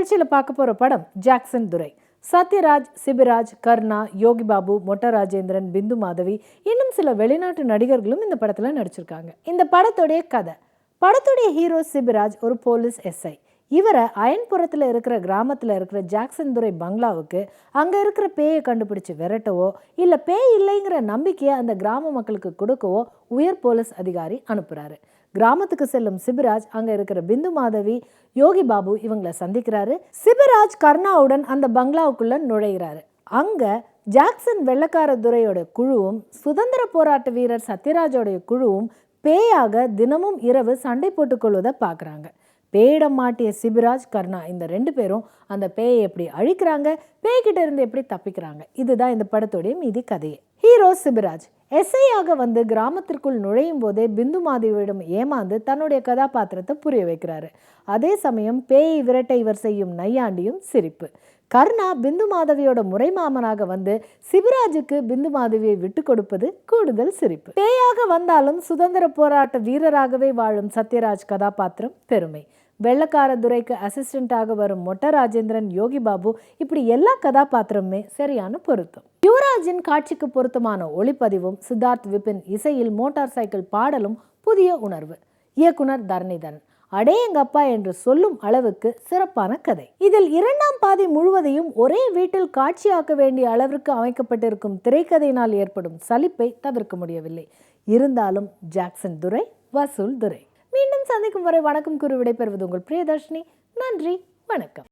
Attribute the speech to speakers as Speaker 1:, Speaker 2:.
Speaker 1: நிகழ்ச்சியில் பார்க்க போகிற படம் ஜாக்சன் துரை. சத்யராஜ், சிபிராஜ், கர்ணா, யோகி பாபு, மொட்ட ராஜேந்திரன், பிந்து மாதவி, இன்னும் சில வெளிநாட்டு நடிகர்களும் இந்த படத்தில் நடிச்சிருக்காங்க. இந்த படத்துடைய கதை. படத்துடைய ஹீரோ சிபிராஜ் ஒரு போலீஸ் எஸ்ஐ. இவரை அயன்புரத்தில் இருக்கிற கிராமத்தில் இருக்கிற ஜாக்சன் துரை பங்களாவுக்கு அங்கே இருக்கிற பேயை கண்டுபிடிச்சு விரட்டவோ இல்லை பேய் இல்லைங்கிற நம்பிக்கையை அந்த கிராம மக்களுக்கு கொடுக்கவோ உயர் போலீஸ் அதிகாரி அனுப்புகிறாரு. கிராமத்துக்கு செல்லும் சிபிராஜ் அங்கே இருக்கிற பிந்து மாதவி, யோகி பாபு இவங்களை சந்திக்கிறாரு. சிபிராஜ் கர்ணாவுடன் அந்த பங்களாவுக்குள்ள நுழைகிறாரு. அங்கே ஜாக்சன் வெள்ளக்கார துரையோட குழுவும் சுதந்திர போராட்ட வீரர் சத்யராஜோடைய குழுவும் பேயாக தினமும் இரவு சண்டை போட்டுக்கொள்வதை பார்க்குறாங்க. பேயிடம் மாட்டிய சிபிராஜ், கர்ணா இந்த 2 பேரும் அந்த பேயை எப்படி அழிக்கிறாங்க, பேய்கிட்ட இருந்து எப்படி தப்பிக்கிறாங்க, இதுதான் இந்த படத்துடைய மீதி கதையே. ஹீரோ சிபிராஜ் எஸ்ஐயாக வந்து கிராமத்திற்குள் நுழையும் போதே பிந்து மாதவியிடம் ஏமாந்து தன்னுடைய கதாபாத்திரத்தை புரிய வைக்கிறாரு. அதே சமயம் பேயை விரட்ட இவர் செய்யும் நையாண்டியும் சிரிப்பு. கர்ணா பிந்து மாதவியோட முறை மாமனாக வந்து சிபிராஜுக்கு பிந்து மாதவியை விட்டு கொடுப்பது கூடுதல் சிரிப்பு. பேயாக வந்தாலும் சுதந்திர போராட்ட வீரராகவே வாழும் சத்யராஜ் கதாபாத்திரம் பெருமை. வெள்ளக்கார துரைக்கு அசிஸ்டண்டாக வரும் மொட்ட ராஜேந்திரன், யோகி பாபு இப்படி எல்லா கதாபாத்திரமுமே சரியான பொருத்தம். யுவராஜின் காட்சிக்கு பொருத்தமான ஒளிப்பதிவும் சித்தார்த் விபின் இசையில் மோட்டார் சைக்கிள் பாடலும் புதிய உணர்வு. இயக்குனர் தரணிதரன் அடேங்கப்பா என்று சொல்லும் அளவுக்கு சிறப்பான கதை. இதில் 2ஆம் பாதி முழுவதையும் ஒரே வீட்டில் காட்சியாக்க வேண்டிய அளவிற்கு அமைக்கப்பட்டிருக்கும் திரைக்கதையினால் ஏற்படும் சலிப்பை தவிர்க்க முடியவில்லை. இருந்தாலும் ஜாக்சன் துரை வசூல் துரை. மீண்டும் சந்திக்கும் வரை வணக்கம் கூறி விடைபெறுவது உங்கள் பிரியதர்ஷினி. நன்றி, வணக்கம்.